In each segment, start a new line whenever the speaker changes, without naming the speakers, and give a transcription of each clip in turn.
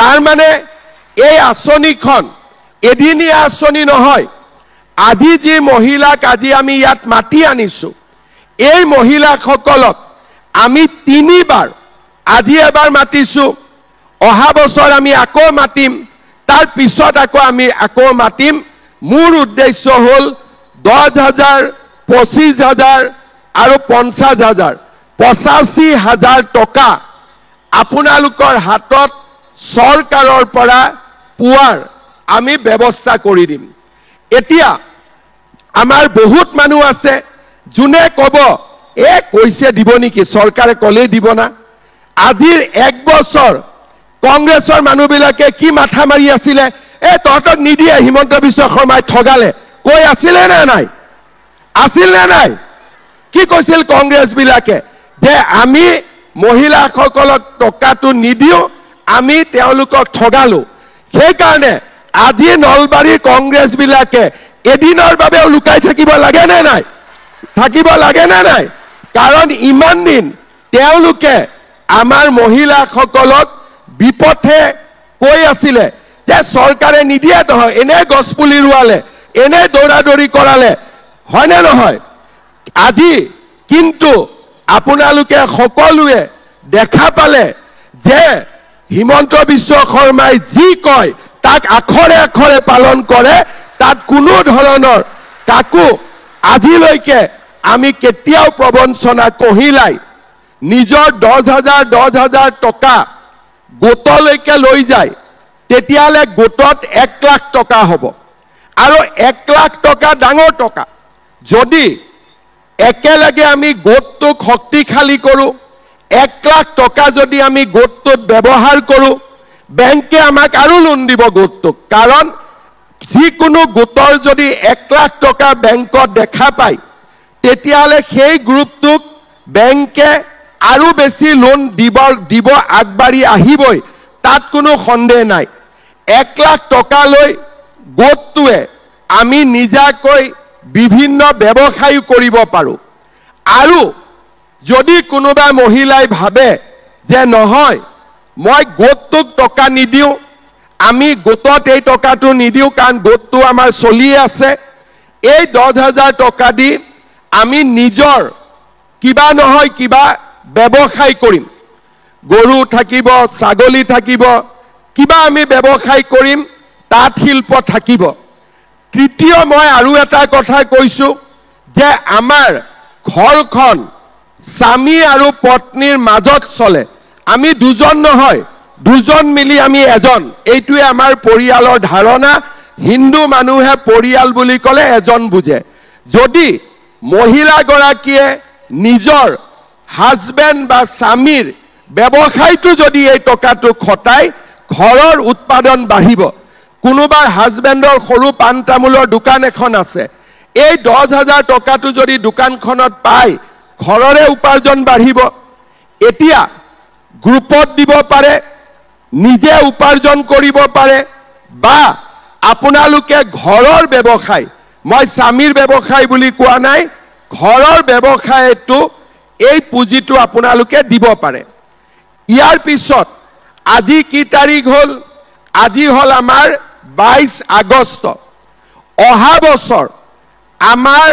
তাৰ মানে এই আঁচনিখন এদিনীয়া আঁচনি নহয়। আজি যি মহিলাক আজি আমি ইয়াত মাতি আনিছোঁ, এই মহিলাসকলক আমি 3 বাৰ, আজি এবাৰ মাতিছোঁ, অহা বছৰ আমি আকৌ মাতিম, তাৰ পিছত আমি আকৌ মাতিম। মোৰ উদ্দেশ্য হ'ল 10,000, 25,000 আৰু 50,000, 85,000 টকা আপোনালোকৰ হাতত চৰকাৰৰ পৰা পোৱাৰ আমি ব্যৱস্থা কৰি দিম। এতিয়া আমাৰ বহুত মানুহ আছে যোনে ক'ব কৈছে দিব নেকি, চৰকাৰে ক'লেই দিব না। আজিৰ 1 বছৰ কংগ্ৰেছৰ মানুহবিলাকে কি মাথা মাৰি আছিলে, তহঁতক নিদিয়ে, হিমন্ত বিশ্ব শৰ্মাই ঠগালে, কৈ আছিলে নে নাই? আছিল নে নাই? কি কৈছিল কংগ্ৰেছবিলাকে যে আমি মহিলাসকলক টকাটো নিদিওঁ, আমি তেওঁলোকক ঠগালো। সেইকাৰণে আজি নলবাৰীৰ কংগ্ৰেছবিলাকে এদিনৰ বাবেও লুকাই থাকিব লাগে নে নাই? থাকিব লাগে নে নাই? কাৰণ ইমান দিন তেওঁলোকে আমাৰ মহিলাসকলক বিপথে কৈ আছিলে যে চৰকাৰে নিদিয়ে, নহয় এনে গছপুলি ৰুৱালে, এনে দৌৰাদৌৰি কৰালে, হয়নে নহয়? আজি কিন্তু আপোনালোকে সকলোৱে দেখা পালে যে হিমন্ত বিশ্ব শৰ্মাই যি কয় তাক আখৰে আখৰে পালন কৰে। তাত কোনো ধৰণৰ কাকো আজিলৈকে আমি কেতিয়াও প্ৰবঞ্চনা কহিলাই নিজৰ 10,000 টকা গোটলৈকে লৈ যায়, তেতিয়ালে গোটত 1 লাখ টকা হ'ব। আৰু 1 লাখ টকা ডাঙৰ টকা। যদি একেলগে আমি গোটটোক শক্তিশালী কৰোঁ, 1 লাখ টকা যদি আমি গোটটোত ব্যৱহাৰ কৰোঁ, বেংকে আমাক আৰু লোন দিব গোটটোক। কাৰণ যিকোনো গোটৰ যদি 1 লাখ টকা বেংকত দেখা পায়, তেতিয়াহ'লে সেই গ্ৰুপটোক বেংকে আৰু বেছি লোন দিব আগবাঢ়ি আহিবই, তাত কোনো সন্দেহ নাই। 1 লাখ টকা লৈ গোটটোৱে আমি নিজাকৈ বিভিন্ন ব্যৱসায়ো কৰিব পাৰোঁ। আৰু যদি কোনোবা মহিলাই ভাবে যে নহয় মই গোটটোক টকা নিদিওঁ, আমি গোটত এই টকাটো নিদিওঁ কাৰণ গোটটো আমাৰ চলি আছে, এই 10,000 টকা দি আমি নিজৰ কিবা নহয় কিবা ব্যৱসায় কৰিম, গৰু থাকিব, ছাগলী থাকিব, কিবা আমি ব্যৱসায় কৰিম, তাঁত শিল্প থাকিব। তৃতীয় মই আৰু এটা কথা কৈছোঁ যে আমাৰ ঘৰখন স্বামী আৰু পত্নীৰ মাজত চলে। আমি দুজন নহয়, দুজন মিলি আমি এজন, এইটোৱে আমাৰ পৰিয়ালৰ ধাৰণা। হিন্দু মানুহে পৰিয়াল বুলি ক'লে এজন বুজে। যদি মহিলাগৰাকীয়ে নিজৰ হাজবেণ্ড বা স্বামীৰ ব্যৱসায়টো যদি এই টকাটো খটাই, ঘৰৰ উৎপাদন বাঢ়িব। কোনোবাৰ হাজবেণ্ডৰ সৰু পাণ তামোলৰ দোকান এখন আছে, এই 10,000 টকাটো যদি দোকানখনত পায়, ঘৰৰে উপাৰ্জন বাঢ়িব। এতিয়া গ্ৰুপত দিব পাৰে, নিজে উপাৰ্জন কৰিব পাৰে, বা আপোনালোকে ঘৰৰ ব্যৱসায়, মই স্বামীৰ ব্যৱসায় বুলি কোৱা নাই, ঘৰৰ ব্যৱসায়টো এই পুঁজিটো আপোনালোকে দিব পাৰে। ইয়াৰ পিছত আজি কি তাৰিখ হ'ল? আজি হ'ল আমাৰ 22 আগষ্ট। অহা বছৰ আমাৰ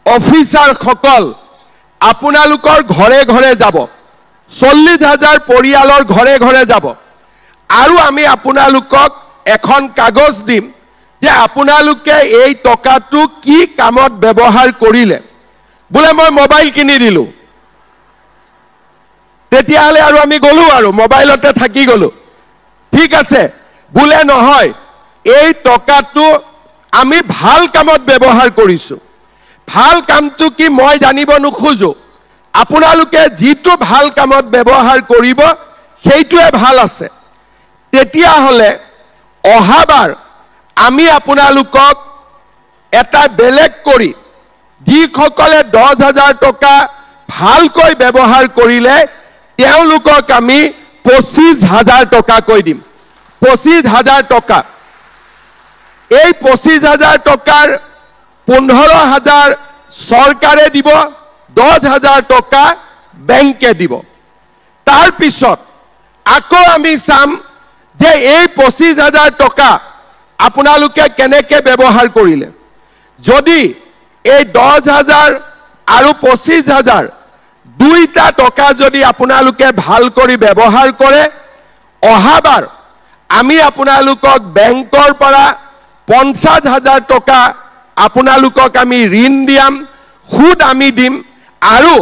অফিচাৰসকল আপোনালোকৰ ঘৰে ঘৰে যাব, 40,000 পৰিয়ালৰ ঘৰে ঘৰে যাব। আৰু আমি আপোনালোকক এখন কাগজ দিম যে আপোনালোকে এই টকাটো কি কামত ব্যৱহাৰ কৰিলে। বোলে মই মোবাইল কিনি দিলোঁ, তেতিয়াহ'লে আৰু আমি গ'লো আৰু মোবাইলতে থাকি গ'লো, ঠিক আছে। বোলে নহয়, এই টকাটো আমি ভাল কামত ব্যৱহাৰ কৰিছোঁ। ভাল কামটো কি মই জানিব নোখোজো, আপোনালোকে যিটো ভাল কামত ব্যৱহাৰ কৰিব সেইটোৱে ভাল আছে। তেতিয়াহ'লে অহাবাৰ আমি আপোনালোকক এটা বেলেগ কৰি, যিসকলে 10,000 টকা ভালকৈ ব্যৱহাৰ কৰিলে তেওঁলোকক আমি 25,000 টকাকৈ দিম। 25,000 টকা। এই 25,000 টকাৰ 15,000 চৰকাৰে দিব, 10,000 টকা বেংকে দিব। তাৰ পিছত আকৌ আমি চাম যে এই 25,000 টকা আপোনালোকে কেনেকে ব্যৱহাৰ কৰিলে যদি এই 10,000 আৰু 25,000 দুইটা টকা যদি আপোনালোকে ভাল কৰি ব্যৱহাৰ কৰে অহাবাৰ আমি আপোনালোকক বেংকৰ পৰা 50,000 টকা আপোনালোকক আমি ঋণ দিম সুদ আমি দিম আৰু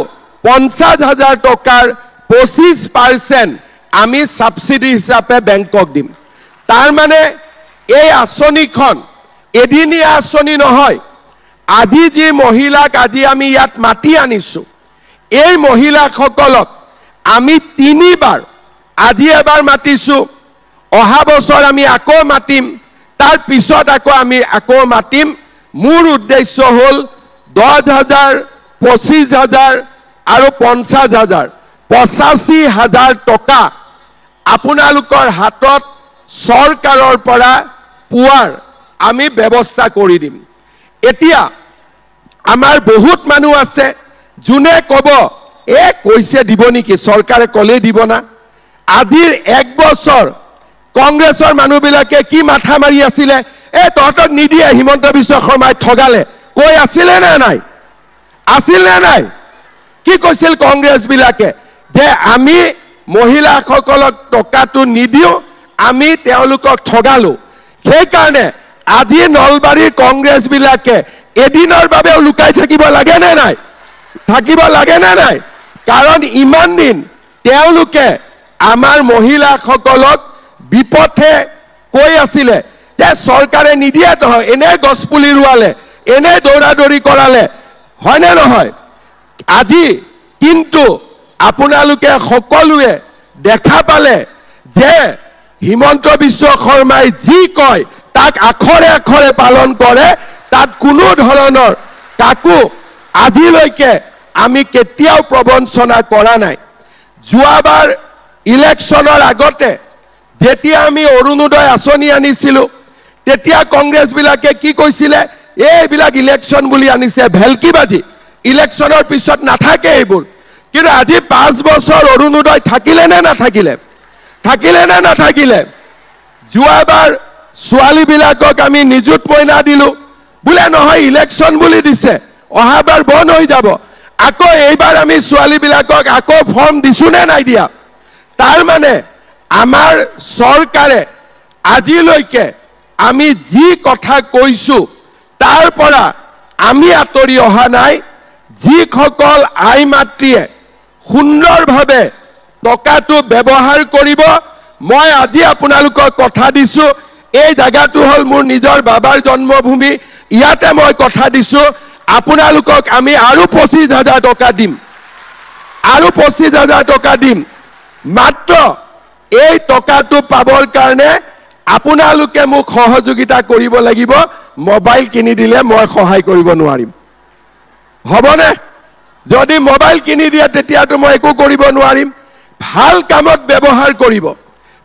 50,000 টকাৰ 25% আমি সাবসিডি হিচাপে বেংকক দিম তাৰ মানে এই আঁচনিখন এদিনীয়া আঁচনি নহয় আজি যি মহিলাক আজি আমি ইয়াত মাতি আনিছো এই মহিলাসকলক আমি 3বাৰ আজি এবাৰ মাতিছো অহা বছৰ আমি আকৌ মাতিম তাৰ পিছত আকৌ মাতিম মোৰ উদ্দেশ্য হল 10,000 25,000 আৰু 50,000 85,000 টকা আপোনালোকৰ হাতত চৰকাৰৰ পৰা পুৱাৰ আমি ব্যৱস্থা কৰি দিম এতিয়া আমাৰ বহুত মানুহ আছে জুনে কব কৈছে দিব নেকি চৰকাৰে কলে দিব না আজিৰ 1 বছৰ কংগ্ৰেছৰ মানুহবিলাকে কি মাথা মাৰি আছিল তহঁতক নিদিয়ে হিমন্ত বিশ্ব শৰ্মাই ঠগালে কৈ আছিল নে নাই কি কৈছিল কংগ্ৰেছ বিলাকে যে আমি মহিলাসকলক টকাটো নিদিও আমি তেওঁলোকক ঠগালো সেই কাৰণে আজি নলবাৰীৰ কংগ্ৰেছ বিলাকে এদিনৰ বাবে লুকাই থাকিব লাগে নে নাই কাৰণ ইমান দিন তেওঁলোকে আমাৰ মহিলাসকলক বিপথে কৈ আছিল যে চৰকাৰে নিদিয়ে নহয় এনে গছপুলি ৰুৱালে এনে দৌৰাদৌৰি কৰালে হয় নে নহয় আজি কিন্তু আপোনালোকে সকলোৱে দেখা পালে যে হিমন্ত বিশ্ব শৰ্মাই যি কয় তাক আখৰে আখৰে পালন কৰে তাত কোনো ধৰণৰ কাকো আজিলৈকে আমি কেতিয়াও প্ৰবঞ্চনা কৰা নাই যোৱাবাৰ ইলেকশ্যনৰ আগতে যেতিয়া আমি অৰুণোদয় আঁচনি আনিছিলো তেতিয়া কংগ্ৰেছ বিলাকে কি কৈছিল এইবিলাক ইলেকশ্যন বুলি আনিছে ভেলকিবাজি ইলেকশ্যনৰ পিছত নাথাকে এইবোৰ কিন্তু আজি 5 বছৰ অৰুণোদয় থাকিলে নে নাথাকিলে যোৱাবাৰ ছোৱালীবিলাকক আমি নিযুত মইনা দিলো বোলে নহয় ইলেকশ্যন বুলি দিছে অহাবাৰ বন্ধ হৈ যাব আকৌ এইবাৰ আমি ছোৱালীবিলাকক আকৌ ফৰ্ম দিছো নে নাই দিয়া তাৰ মানে আমাৰ চৰকাৰে আজিলৈকে আমি যি কথা কৈছো তাৰ পৰা আমি আঁতৰি অহা নাই যিসকল আই মাতৃয়ে সুন্দৰভাৱে টকাটো ব্যৱহাৰ কৰিব মই আজি আপোনালোকক কথা দিছো এই জায়গাটো হল মোৰ নিজৰ বাবাৰ জন্মভূমি ইয়াতে মই কথা দিছো আপোনালোকক আমি আৰু 25,000 টকা দিম মাত্ৰ এই টকাটো পাবৰ কাৰণে আপোনালোকে মোক সহযোগিতা কৰিব লাগিব মোবাইল কিনি দিলে মই সহায় কৰিব নোৱাৰিম হবনে যদি মোবাইল কিনি দিয়ে তেতিয়াতো মই একো কৰিব নোৱাৰিম ভাল কামত ব্যৱহাৰ কৰিব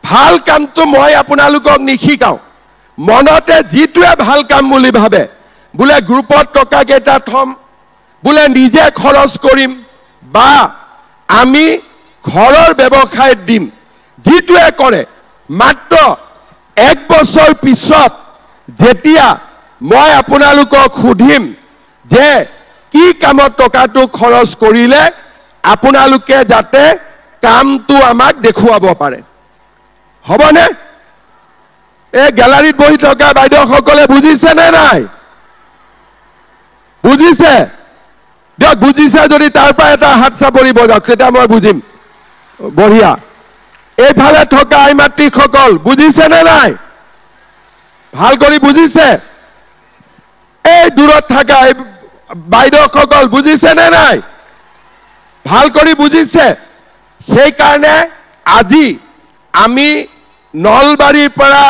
ভাল কামটো মই আপোনালোকক নিশিকাও মনতে যিটোৱে ভাল কাম বুলি ভাবে বোলে গ্ৰুপত টকা কেইটা থম বোলে নিজে খৰচ কৰিম বা আমি ঘৰৰ ব্যৱসায়ত দিম যিটোৱে কৰে মাত্ৰ 1 বছৰ পিছত যেতিয়া মই আপোনালোকক সুধিম যে কি কামত টকাটো খৰচ কৰিলে আপোনালোকে যাতে কামটো আমাক দেখুৱাব পাৰে হবনে এই গ্যালাৰীত বহি থকা বাইদেউসকলে বুজিছে নে নাই বুজিছে দিয়ক বুজিছে যদি তাৰ পৰা এটা হাত চাপৰি বজাওক সেটা মই বুজিম বঢ়িয়া এইফালে থকা আই মাতৃসকল বুজিছে নে নাই ভাল কৰি বুজিছে এই দূৰত থকা বাইদেউসকল বুজিছে নে নাই ভাল কৰি বুজিছে সেই কাৰণে আজি আমি নলবাৰীৰ পৰা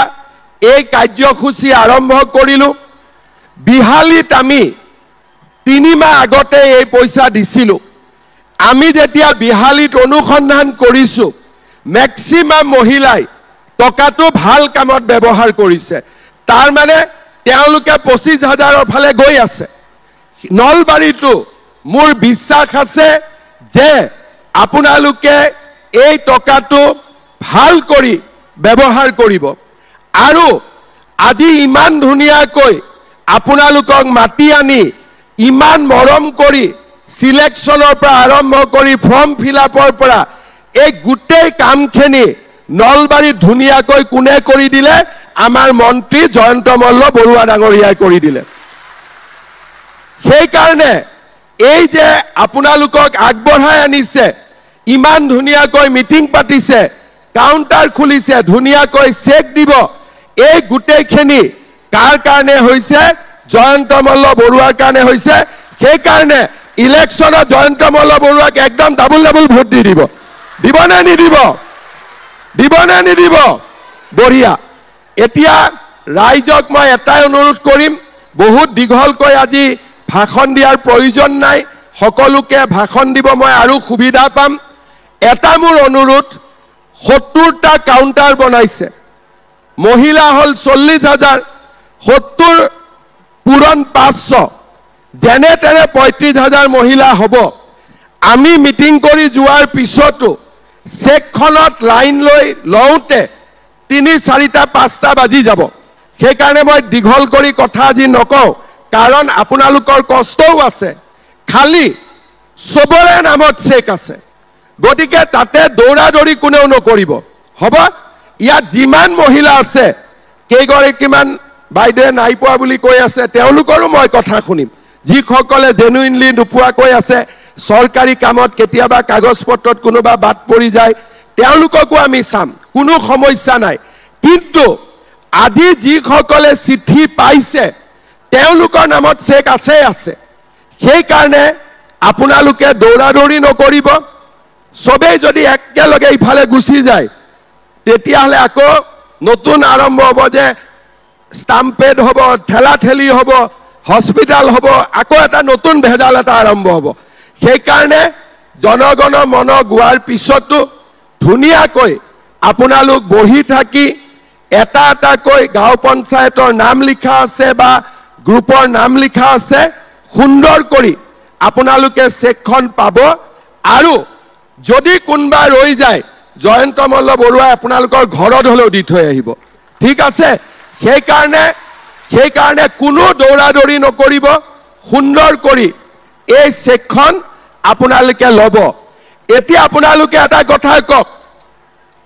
এই কাৰ্যসূচী আৰম্ভ কৰিলো বিহালীত আমি 3 মাহ আগতে এই পইচা দিছিলো আমি যেতিয়া বিহালীত অনুসন্ধান কৰিছো ম্যাক্সিমাম মহিলাই টকাটো ভাল কামত ব্যৱহাৰ কৰিছে তাৰ মানে তেওঁলোকে 25,000ৰ ফালে গৈ আছে নলবাৰীটো মোৰ বিশ্বাস আছে যে আপোনালোকে এই টকাটো ভাল কৰি ব্যৱহাৰ কৰিব আৰু আজি ইমান ধুনীয়াকৈ আপোনালোকক মাতি আনি ইমান মৰম কৰি সিলেকশনৰ পৰা আৰম্ভ কৰি ফৰ্ম ফিলআপৰ পৰা এই গোটেই কামখিনি নলবাৰীত ধুনীয়াকৈ কোনে কৰি দিলে আমাৰ মন্ত্ৰী জয়ন্ত মল্ল বৰুৱা ডাঙৰীয়াই কৰি দিলে সেই কাৰণে এই যে আপোনালোকক আগবঢ়াই আনিছে ইমান ধুনীয়াকৈ মিটিং পাতিছে কাউন্টাৰ খুলিছে ধুনীয়াকৈ চেক দিব এই গোটেইখিনি কাৰ কাৰণে হৈছে জয়ন্ত মল্ল বৰুৱাৰ কাৰণে হৈছে সেই কাৰণে ইলেকশনত জয়ন্ত মল্ল বৰুৱাক একদম ডাবল ভোট দি দিব দিবনে নিদিব দিবনে নিদিব বঢ়িয়া এতিয়া ৰাইজক মই এটাই অনুৰোধ কৰিম বহুত দীঘলকৈ আজি ভাষণ দিয়াৰ প্ৰয়োজন নাই সকলোকে ভাষণ দিব মই আৰু সুবিধা পাম এটা মোৰ অনুৰোধ 70টা কাউন্টাৰ বনাইছে মহিলা হল 40,000 70 পূৰণ 500 যেনে তেনে 35,000 মহিলা হ'ব আমি মিটিং কৰি যোৱাৰ পিছতো চেকখনত লাইন লৈ লওঁতে 3-4টা 5টা বাজি যাব সেই কাৰণে মই দীঘল কৰি কথা আজি নকওঁ কাৰণ আপোনালোকৰ কষ্টও আছে খালি সবৰে নামত চেক আছে গতিকে তাতে দৌৰাদৌৰি কোনেও নকৰিব হ'ব ইয়াত যিমান মহিলা আছে কেইগৰাকীমান বাইদেৱে নাই পোৱা বুলি কৈ আছে তেওঁলোকৰো মই কথা শুনিম যিসকলে জেনুইনলি নোপোৱাকৈ আছে চৰকাৰী কামত কেতিয়াবা কাগজ পত্ৰত কোনোবা বাদ পৰি যায় তেওঁলোককো আমি চাম কোনো সমস্যা নাই কিন্তু আজি যিসকলে চিঠি পাইছে তেওঁলোকৰ নামত চেক আছে সেই কাৰণে আপোনালোকে দৌৰাদৌৰি নকৰিব সবেই যদি একেলগে ইফালে গুচি যায় তেতিয়াহলে আকৌ নতুন আৰম্ভ হ'ব যে ষ্টাম্পেড হ'ব ঠেলাঠেলি হ'ব হস্পিটাল হ'ব আকৌ এটা নতুন ভেজাল এটা আৰম্ভ হ'ব সেই কাৰণে জনগণ মন গোৱাৰ পিছতো ধুনীয়াকৈ আপোনালোক বহি থাকি এটা এটাকৈ গাঁও পঞ্চায়তৰ নাম লিখা আছে বা গ্ৰুপৰ নাম লিখা আছে সুন্দৰ কৰি আপোনালোকে চেকখন পাব আৰু যদি কোনবা ৰৈ যায় জয়ন্ত মল্ল বৰুৱাই আপোনালোকৰ ঘৰত হলেও দি থৈ আহিব ঠিক আছে সেই কাৰণে কোনো দৌৰাদৌৰি নকৰিব সুন্দৰ কৰি এই চেকখন আপোনালোকে ল'ব এতিয়া আপোনালোকে এটা কথা কওক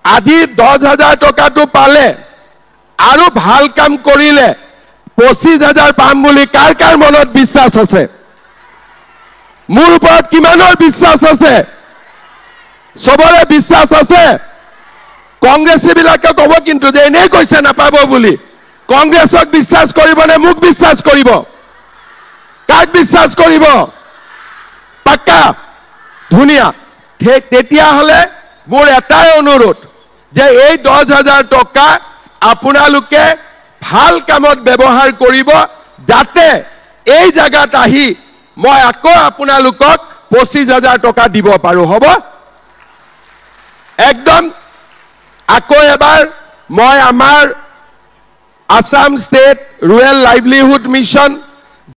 আজি 10,000 টকাটো পালে আৰু ভাল কাম কৰিলে 25,000 পাম বুলি কাৰ কাৰ মনত বিশ্বাস আছে মোৰ ওপৰত কিমানৰ বিশ্বাস আছে সবৰে বিশ্বাস আছে কংগ্ৰেছী বিলাকে ক'ব কিন্তু যে এনেই কৈছে নাপাব বুলি কংগ্ৰেছক বিশ্বাস কৰিব নে মোক বিশ্বাস কৰিব কাক বিশ্বাস কৰিব পাক্কা ধুনীয়া তেতিয়াহলে মোৰ এটাই অনুৰোধ যে এই 10,000 টকা আপোনালোকে ভাল কামত ব্যৱহাৰ কৰিব যাতে এই জায়গাত আহি মই আকৌ আপোনালোকক 25,000 টকা দিব পাৰো হ'ব একদম আকৌ এবাৰ মই আমাৰ Assam state rural livelihood mission